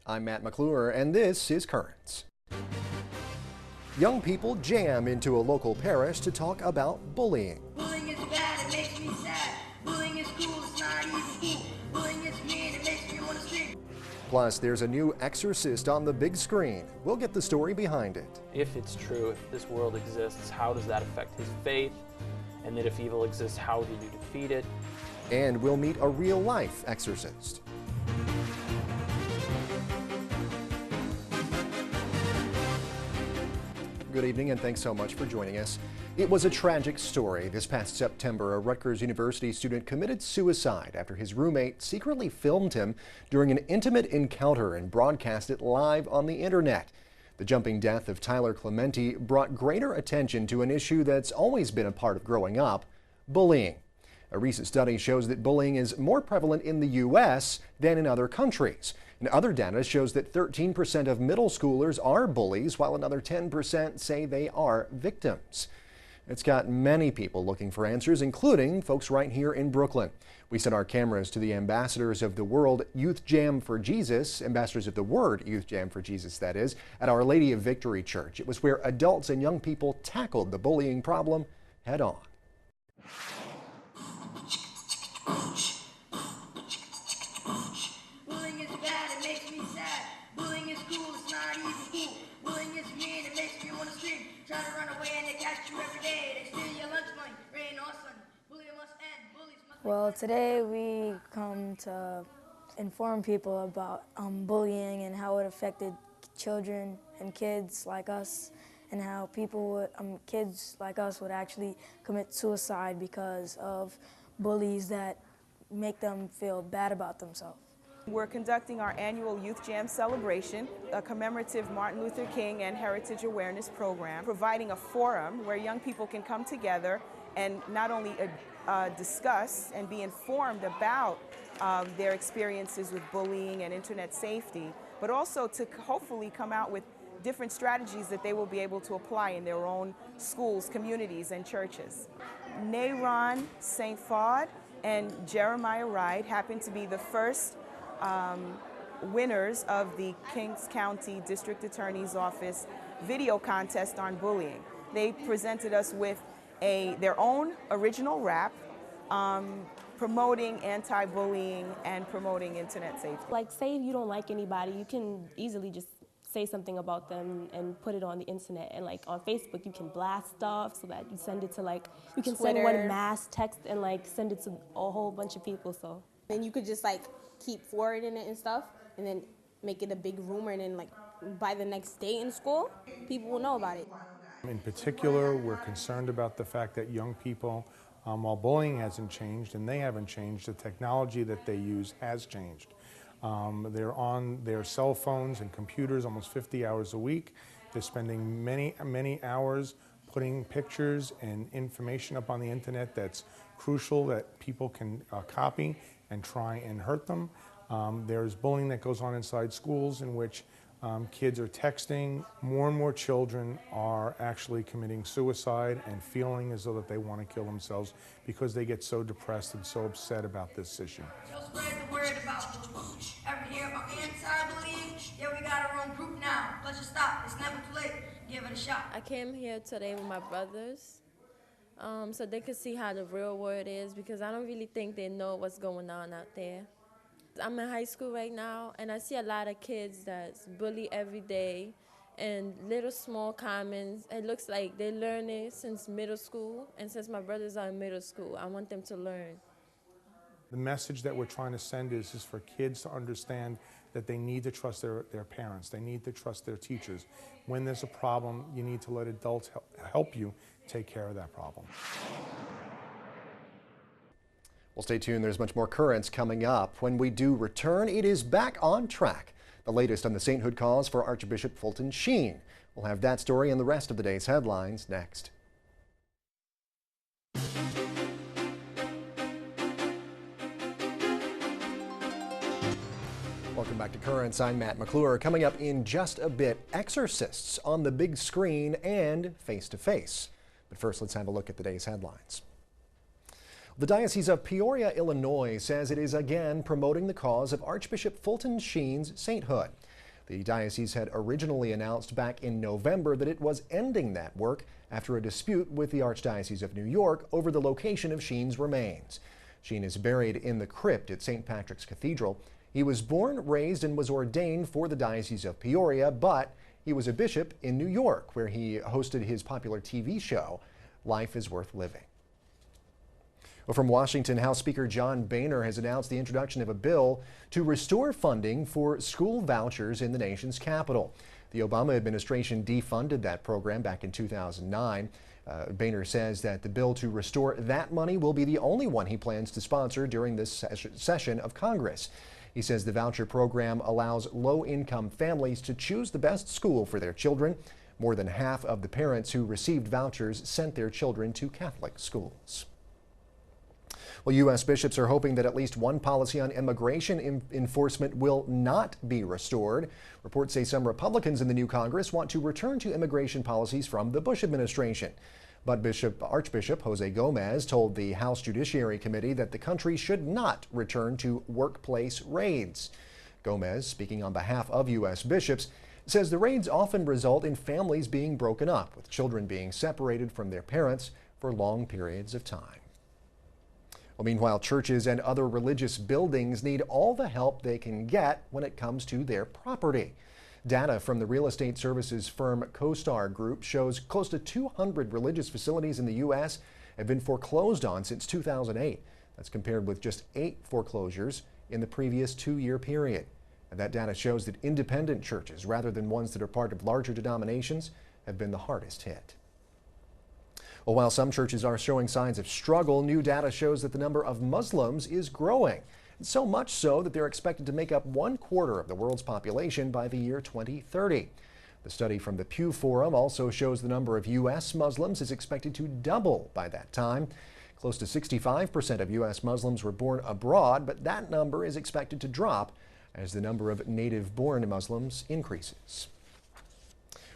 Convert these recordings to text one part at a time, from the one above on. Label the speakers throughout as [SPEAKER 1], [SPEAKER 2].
[SPEAKER 1] I'm Matt McClure, and this is Currents. Young people jam into a local parish to talk about bullying.
[SPEAKER 2] Bullying is bad, it makes me sad. Bullying is cool, it's not even cool. Bullying is mean, it makes me want to scream.
[SPEAKER 1] Plus, there's a new exorcist on the big screen. We'll get the story behind it.
[SPEAKER 3] If it's true, if this world exists, how does that affect his faith? And that if evil exists, how do you defeat it?
[SPEAKER 1] And we'll meet a real-life exorcist. Good evening, and thanks so much for joining us. It was a tragic story. This past September, a Rutgers University student committed suicide after his roommate secretly filmed him during an intimate encounter and broadcast it live on the internet. The jumping death of Tyler Clementi brought greater attention to an issue that's always been a part of growing up: bullying. A recent study shows that bullying is more prevalent in the U.S. than in other countries. And other data shows that 13% of middle schoolers are bullies, while another 10% say they are victims. It's got many people looking for answers, including folks right here in Brooklyn. We sent our cameras to the Ambassadors of the World Youth Jam for Jesus, Ambassadors of the Word Youth Jam for Jesus, that is, at Our Lady of Victory Church. It was where adults and young people tackled the bullying problem head on.
[SPEAKER 2] Bullying is bad, it makes me sad. Bullying is cool, it's not even cool. Bullying is mean, it makes me want to scream. Try to run away and they catch you every day. They steal your lunch money, rain or sun. Bullying must end, bullies must be
[SPEAKER 4] Well, today we come to inform people about bullying and how it affected children and kids like us, and how kids like us would actually commit suicide because of bullies that make them feel bad about themselves.
[SPEAKER 5] We're conducting our annual Youth Jam celebration, a commemorative Martin Luther King and Heritage Awareness program, providing a forum where young people can come together and not only discuss and be informed about their experiences with bullying and internet safety, but also to hopefully come out with different strategies that they will be able to apply in their own schools, communities, and churches. Nayron St. Faud and Jeremiah Wright happen to be the first winners of the Kings County District Attorney's Office video contest on bullying. They presented us with their own original rap promoting anti-bullying and promoting internet safety.
[SPEAKER 6] Like, say if you don't like anybody, you can easily just say something about them and put it on the internet. And like on Facebook, you can blast stuff so that you send it to you can
[SPEAKER 7] Twitter.
[SPEAKER 6] send one mass text and send it to a whole bunch of people. So
[SPEAKER 7] then you could just keep forwarding it and stuff, and then make it a big rumor, and then by the next day in school, people will know about it.
[SPEAKER 8] In particular, we're concerned about the fact that young people, while bullying hasn't changed and they haven't changed, the technology that they use has changed. They're on their cell phones and computers almost 50 hours a week. They're spending many hours putting pictures and information up on the internet that's crucial, that people can copy and try and hurt them. There's bullying that goes on inside schools in which kids are texting. More and more children are actually committing suicide and feeling as though that they want to kill themselves because they get so depressed and so upset about this issue.
[SPEAKER 2] So spread the word about bullying. Ever hear about anti-bullying? Yeah, we got our own group now. Let's just stop. It's never too late. Give it a shot.
[SPEAKER 9] I came here today with my brothers so they could see how the real world is, because I don't really think they know what's going on out there. I'm in high school right now, and I see a lot of kids that's bullied every day, and little small comments. It looks like they learn it since middle school, and since my brothers are in middle school, I want them to learn.
[SPEAKER 8] The message that we're trying to send is for kids to understand that they need to trust their parents. They need to trust their teachers. When there's a problem, you need to let adults help you take care of that problem.
[SPEAKER 1] Well, stay tuned. There's much more Currents coming up. When we do return, it is back on track. The latest on the sainthood cause for Archbishop Fulton Sheen. We'll have that story and the rest of the day's headlines next. Welcome back to Currents. I'm Matt McClure. Coming up in just a bit, exorcists on the big screen and face-to-face. But first, let's have a look at the day's headlines. The Diocese of Peoria, Illinois says it is again promoting the cause of Archbishop Fulton Sheen's sainthood. The diocese had originally announced back in November that it was ending that work after a dispute with the Archdiocese of New York over the location of Sheen's remains. Sheen is buried in the crypt at St. Patrick's Cathedral. He was born, raised, and was ordained for the Diocese of Peoria, but he was a bishop in New York, where he hosted his popular TV show, Life is Worth Living. Well, from Washington, House Speaker John Boehner has announced the introduction of a bill to restore funding for school vouchers in the nation's capital. The Obama administration defunded that program back in 2009. Boehner says that the bill to restore that money will be the only one he plans to sponsor during this session of Congress. He says the voucher program allows low-income families to choose the best school for their children. More than half of the parents who received vouchers sent their children to Catholic schools. Well, U.S. bishops are hoping that at least one policy on immigration enforcement will not be restored. Reports say some Republicans in the new Congress want to return to immigration policies from the Bush administration. But Archbishop Jose Gomez told the House Judiciary Committee that the country should not return to workplace raids. Gomez, speaking on behalf of U.S. bishops, says the raids often result in families being broken up, with children being separated from their parents for long periods of time. Well, meanwhile, churches and other religious buildings need all the help they can get when it comes to their property. Data from the real estate services firm CoStar Group shows close to 200 religious facilities in the U.S. have been foreclosed on since 2008. That's compared with just 8 foreclosures in the previous 2-year period. And that data shows that independent churches, rather than ones that are part of larger denominations, have been the hardest hit. Well, while some churches are showing signs of struggle, new data shows that the number of Muslims is growing. So much so that they're expected to make up 1/4 of the world's population by the year 2030. The study from the Pew Forum also shows the number of U.S. Muslims is expected to double by that time. Close to 65% of U.S. Muslims were born abroad, but that number is expected to drop as the number of native-born Muslims increases.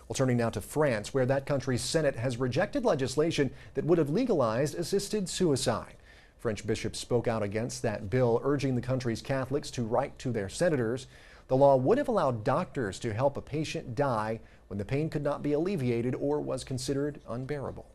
[SPEAKER 1] Well, turning now to France, where that country's Senate has rejected legislation that would have legalized assisted suicide. French bishops spoke out against that bill, urging the country's Catholics to write to their senators. The law would have allowed doctors to help a patient die when the pain could not be alleviated or was considered unbearable.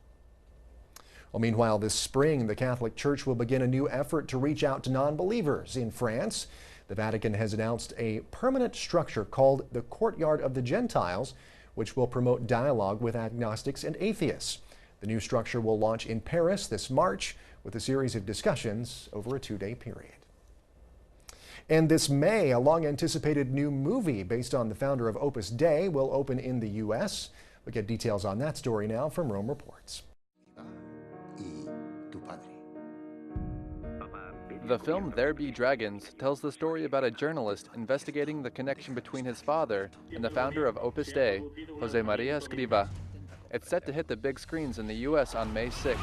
[SPEAKER 1] Well, meanwhile, this spring, the Catholic Church will begin a new effort to reach out to non-believers in France. The Vatican has announced a permanent structure called the Courtyard of the Gentiles, which will promote dialogue with agnostics and atheists. The new structure will launch in Paris this March with a series of discussions over a 2-day period. And this May, a long-anticipated new movie based on the founder of Opus Dei will open in the U.S. We'll get details on that story now from Rome Reports.
[SPEAKER 10] The film There Be Dragons tells the story about a journalist investigating the connection between his father and the founder of Opus Dei, Jose Maria Escriva. It's set to hit the big screens in the U.S. on May 6th.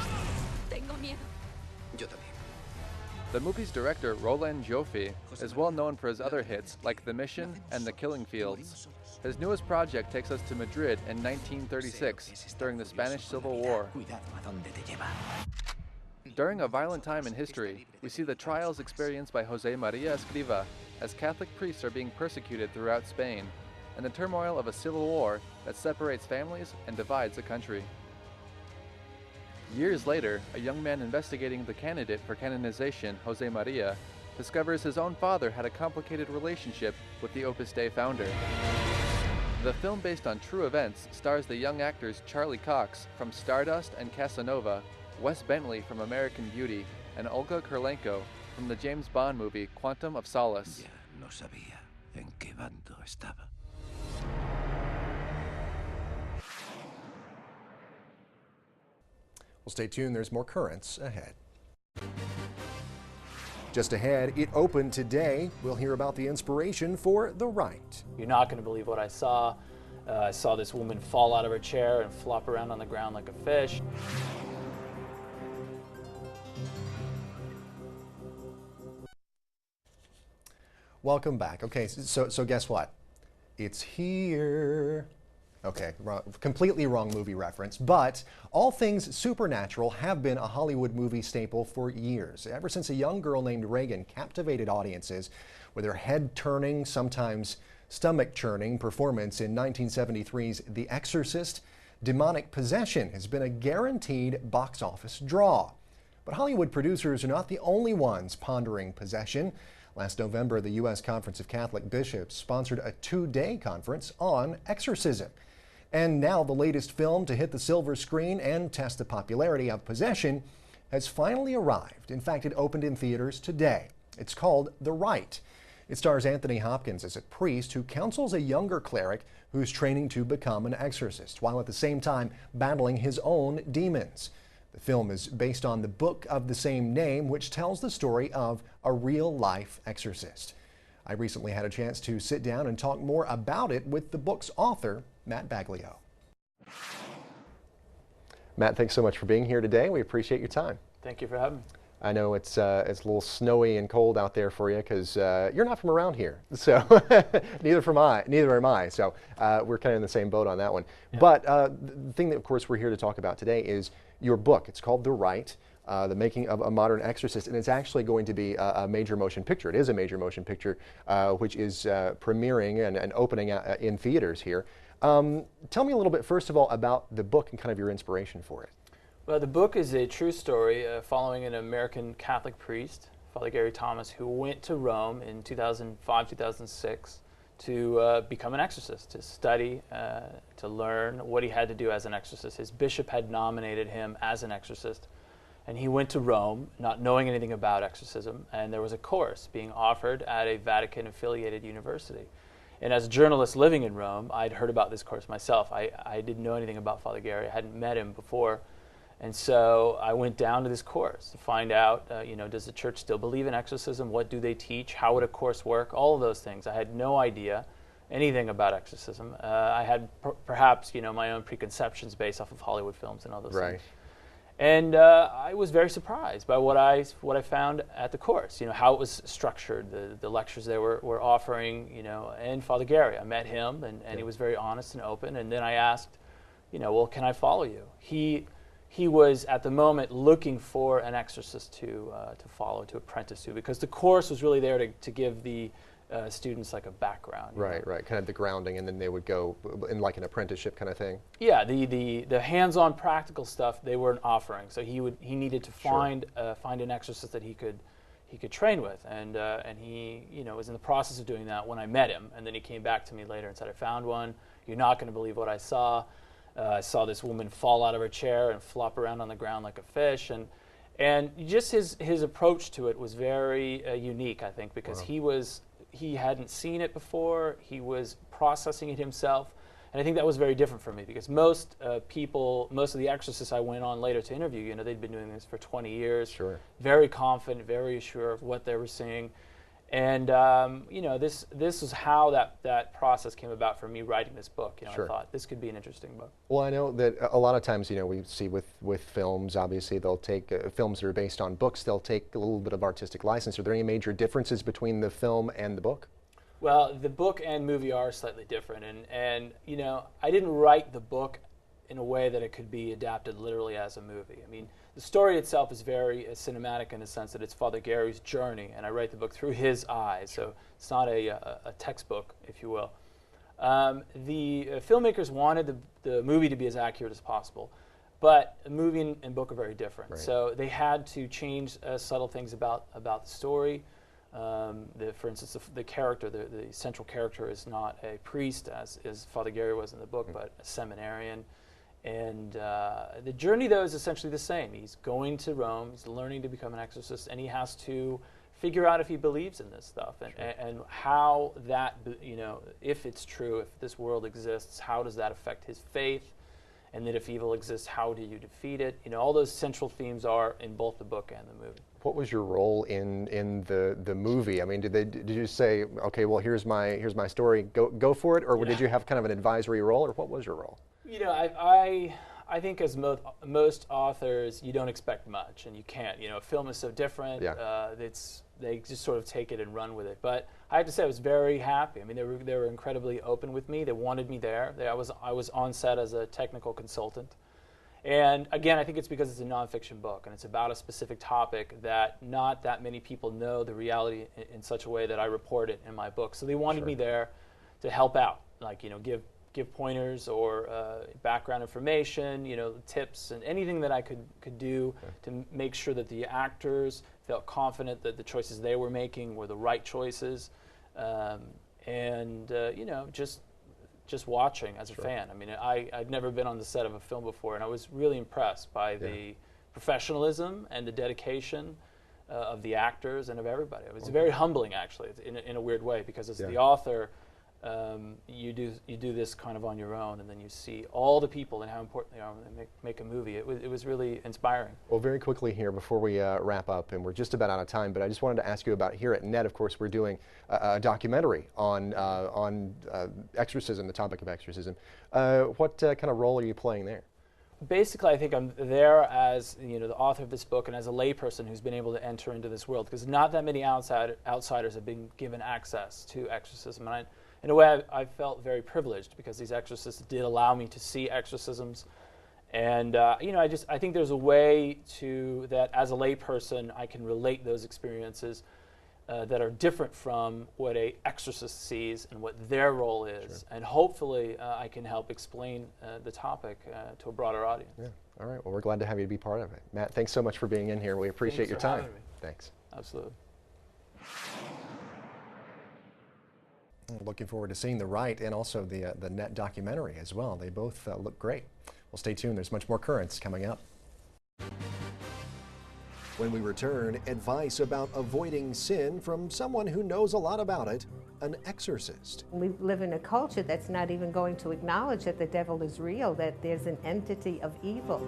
[SPEAKER 10] The movie's director, Roland Joffé, is well known for his other hits like The Mission and The Killing Fields. His newest project takes us to Madrid in 1936, during the Spanish Civil War. During a violent time in history, we see the trials experienced by Jose Maria Escriva as Catholic priests are being persecuted throughout Spain, and the turmoil of a civil war that separates families and divides a country. Years later, a young man investigating the candidate for canonization, Jose Maria, discovers his own father had a complicated relationship with the Opus Dei founder. The film, based on true events, stars the young actors Charlie Cox from Stardust and Casanova, Wes Bentley from American Beauty, and Olga Kurylenko from the James Bond movie Quantum of Solace.
[SPEAKER 1] Well, stay tuned, there's more currents ahead. Just ahead, it opened today. We'll hear about the inspiration for The Right.
[SPEAKER 3] You're not going to believe what I saw. I saw this woman fall out of her chair and flop around on the ground like a fish.
[SPEAKER 1] Welcome back. Okay, so guess what? It's here. Okay, completely wrong movie reference, but all things supernatural have been a Hollywood movie staple for years, ever since a young girl named Reagan captivated audiences with her head turning, sometimes stomach-churning performance in 1973's The Exorcist, demonic possession has been a guaranteed box office draw. But Hollywood producers are not the only ones pondering possession. Last November, the U.S. Conference of Catholic Bishops sponsored a 2-day conference on exorcism. And now the latest film to hit the silver screen and test the popularity of possession has finally arrived. In fact, it opened in theaters today. It's called The Rite. It stars Anthony Hopkins as a priest who counsels a younger cleric who's training to become an exorcist, while at the same time battling his own demons. The film is based on the book of the same name, which tells the story of a real-life exorcist. I recently had a chance to sit down and talk more about it with the book's author, Matt Baglio. Matt, thanks so much for being here today. We appreciate your time.
[SPEAKER 3] Thank you for having me.
[SPEAKER 1] I know it's a little snowy and cold out there for you because you're not from around here, so neither am I. So we're kind of in the same boat on that one. Yeah. But the thing that, of course, we're here to talk about today is your book. It's called The Rite, The Making of a Modern Exorcist, and it's actually going to be a major motion picture. It is a major motion picture, which is premiering and opening in theaters here. Tell me a little bit, first of all, about the book and kind of your inspiration for it.
[SPEAKER 3] Well, the book is a true story following an American Catholic priest, Father Gary Thomas, who went to Rome in 2005-2006 to become an exorcist, to study, to learn what he had to do as an exorcist. His bishop had nominated him as an exorcist, and he went to Rome not knowing anything about exorcism, and there was a course being offered at a Vatican-affiliated university. And as a journalist living in Rome, I'd heard about this course myself. I didn't know anything about Father Gary. I hadn't met him before. And so I went down to this course to find out, does the church still believe in exorcism? What do they teach? How would a course work? All of those things. I had no idea anything about exorcism. I had perhaps, my own preconceptions based off of Hollywood films and all those things. And I was very surprised by what I found at the course, how it was structured, the lectures they were offering, and Father Gary. I met him, and he was very honest and open. And then I asked, well, can I follow you? He was, at the moment, looking for an exorcist to follow, to apprentice to, because the course was really there to give the students like a background.
[SPEAKER 1] Right, kind of the grounding, and then they would go in like an apprenticeship kind of thing. Yeah,
[SPEAKER 3] the hands-on practical stuff they weren't offering, so he needed to find an exorcist that he could train with, and he was in the process of doing that when I met him, and then he came back to me later and said, I found one. You're not going to believe what I saw. I saw this woman fall out of her chair and flop around on the ground like a fish, and just his approach to it was very unique, I think, because he hadn't seen it before. He was processing it himself, and I think that was very different for me because most of the exorcists I went on later to interview, they'd been doing this for 20 years, very confident, very sure of what they were seeing. And this is how that process came about for me writing this book. I thought this could be an interesting book.
[SPEAKER 1] Well, I know that a lot of times, we see with films, obviously they'll take films that are based on books. They'll take a little bit of artistic license. Are there any major differences between the film and the book?
[SPEAKER 3] Well, the book and movie are slightly different, and I didn't write the book in a way that it could be adapted literally as a movie. I mean, the story itself is very cinematic in the sense that it's Father Gary's journey, and I write the book through his eyes, so it's not a textbook, if you will. The filmmakers wanted the movie to be as accurate as possible, but a movie and book are very different. So they had to change subtle things about the story. For instance, the character, the central character is not a priest, as Father Gary was in the book, but a seminarian. And the journey, though, is essentially the same. He's going to Rome, he's learning to become an exorcist, and he has to figure out if he believes in this stuff and how that, if it's true, if this world exists, how does that affect his faith? And then if evil exists, how do you defeat it? All those central themes are in both the book and the movie.
[SPEAKER 1] What was your role in the movie? I mean, did you say, okay, well, here's my story, go for it, or did you have kind of an advisory role, or what was your role?
[SPEAKER 3] I think as most authors, you don't expect much, and you can't. A film is so different. They just sort of take it and run with it. But I have to say, I was very happy. I mean, they were incredibly open with me. They wanted me there. I was on set as a technical consultant. And again, I think it's because it's a nonfiction book, and it's about a specific topic that not that many people know the reality in such a way that I report it in my book. So they wanted me there help out, like, give pointers or background information, tips, and anything that I could do to make sure that the actors felt confident that the choices they were making were the right choices, just watching as a fan. I mean, I'd never been on the set of a film before, and I was really impressed by the professionalism and the dedication of the actors and of everybody. It was very humbling, actually, in a weird way, because as the author, you do this kind of on your own, and then you see all the people and how important they are when they make a movie. It was really inspiring.
[SPEAKER 1] Well, very quickly here before we wrap up, and we're just about out of time, but I just wanted to ask you about, here at NET, of course, we're doing a documentary on exorcism, the topic of exorcism. What kind of role are you playing there?
[SPEAKER 3] Basically, I think I'm there as the author of this book and as a layperson who's been able to enter into this world, because not that many outsiders have been given access to exorcism. And in a way, I felt very privileged because these exorcists did allow me to see exorcisms. And I think there's a way that as a layperson I can relate those experiences that are different from what an exorcist sees and what their role is. Sure. And hopefully I can help explain the topic to a broader audience. Yeah.
[SPEAKER 1] All right. Well, we're glad to have you be part of it. Matt, thanks so much for being in here. We appreciate your time. Thanks.
[SPEAKER 3] Absolutely.
[SPEAKER 1] Looking forward to seeing The Right and also the NET documentary as well. They both look great. Well, stay tuned. There's much more Currents coming up. When we return, advice about avoiding sin from someone who knows a lot about it, an exorcist.
[SPEAKER 11] We live in a culture that's not even going to acknowledge that the devil is real, that there's an entity of evil.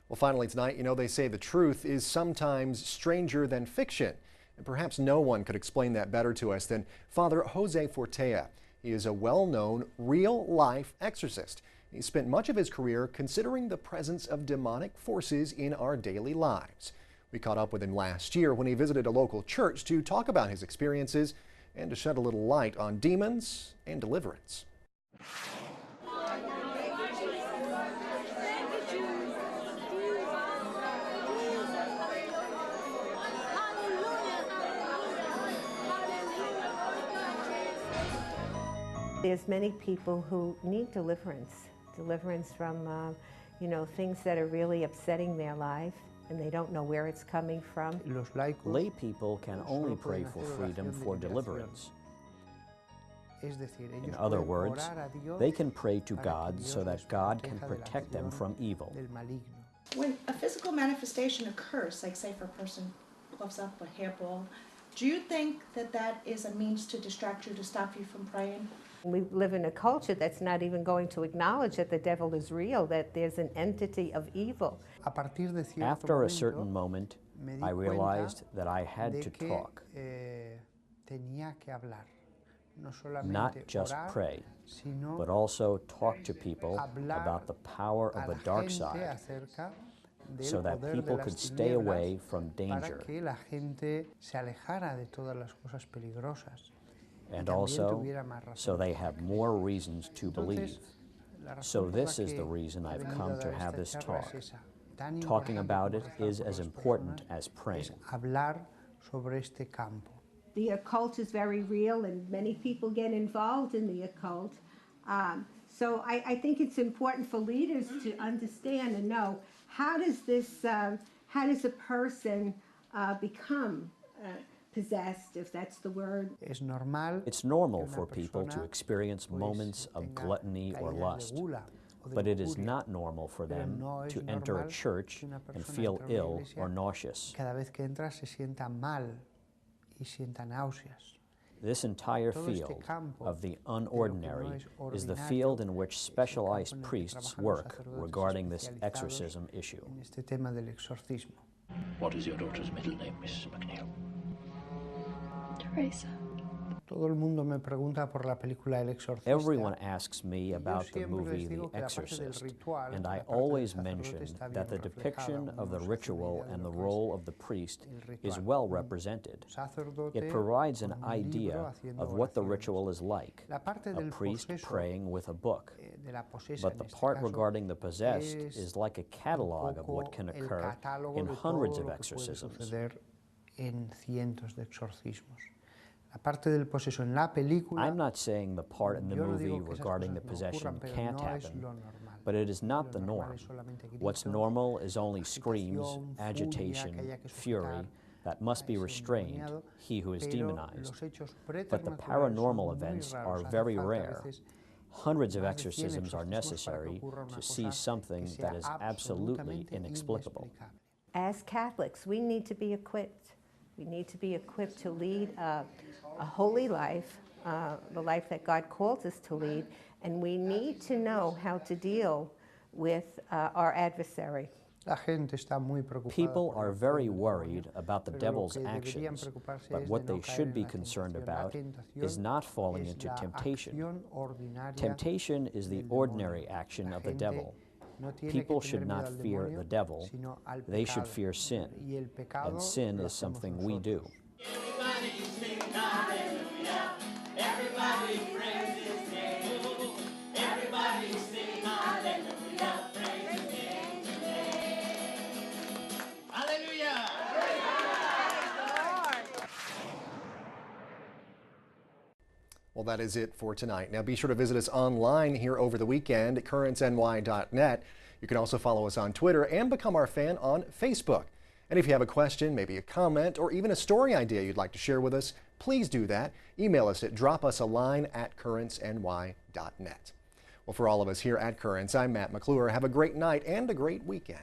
[SPEAKER 1] Well, finally tonight, they say the truth is sometimes stranger than fiction. And perhaps no one could explain that better to us than Father Jose Fortea. He is a well-known, real-life exorcist. He spent much of his career considering the presence of demonic forces in our daily lives. We caught up with him last year when he visited a local church to talk about his experiences and to shed a little light on demons and deliverance.
[SPEAKER 11] There's many people who need deliverance from, things that are really upsetting their life, and they don't know where it's coming from.
[SPEAKER 12] Lay people can only pray for freedom for deliverance. In other words, they can pray to God so that God can protect them from evil.
[SPEAKER 13] When a physical manifestation occurs, like say if a person puffs up a hairball, do you think that is a means to distract you, to stop you from praying?
[SPEAKER 11] We live in a culture that's not even going to acknowledge that the devil is real, that there's an entity of evil.
[SPEAKER 12] After a certain moment, I realized that I had to talk. Not just pray, but also talk to people about the power of the dark side, so that people could stay away from danger. And also, so they have more reasons to believe. So this is the reason I've come to have this talk. Talking about it is as important as praying.
[SPEAKER 11] The occult is very real, and many people get involved in the occult. So I think it's important for leaders to understand and know, how does a person become possessed, if that's the word?
[SPEAKER 12] It's normal for people to experience moments of gluttony or lust, but it is not normal for them to enter a church and feel ill or nauseous. This entire field of the unordinary is the field in which specialized priests work regarding this exorcism issue.
[SPEAKER 14] What is your daughter's middle name, Mrs. McNeil?
[SPEAKER 15] Teresa.
[SPEAKER 12] Everyone asks me about the movie The Exorcist, and I always mention that the depiction of the ritual and the role of the priest is well represented. It provides an idea of what the ritual is like, a priest praying with a book. But the part regarding the possessed is like a catalog of what can occur in hundreds of exorcisms. I'm not saying the part in the movie regarding the possession can't happen, but it is not the norm. What's normal is only screams, agitation, fury that must be restrained, he who is demonized. But the paranormal events are very rare. Hundreds of exorcisms are necessary to see something that is absolutely inexplicable.
[SPEAKER 11] As Catholics, we need to be equipped. We need to be equipped to lead a holy life, the life that God calls us to lead, and we need to know how to deal with our adversary.
[SPEAKER 12] People are very worried about the devil's actions, but what they should be concerned about is not falling into temptation. Temptation is the ordinary action of the devil. People should not fear the devil, they should fear sin, and sin is something we do.
[SPEAKER 2] Everybody sing hallelujah. Everybody praise his name. Everybody sing hallelujah. Praise his name today. Hallelujah.
[SPEAKER 1] Well, that is it for tonight. Now be sure to visit us online here over the weekend at currentsny.net. You can also follow us on Twitter and become our fan on Facebook. And if you have a question, maybe a comment, or even a story idea you'd like to share with us, please do that. Email us at dropusaline@currentsny.net. Well, for all of us here at Currents, I'm Matt McClure. Have a great night and a great weekend.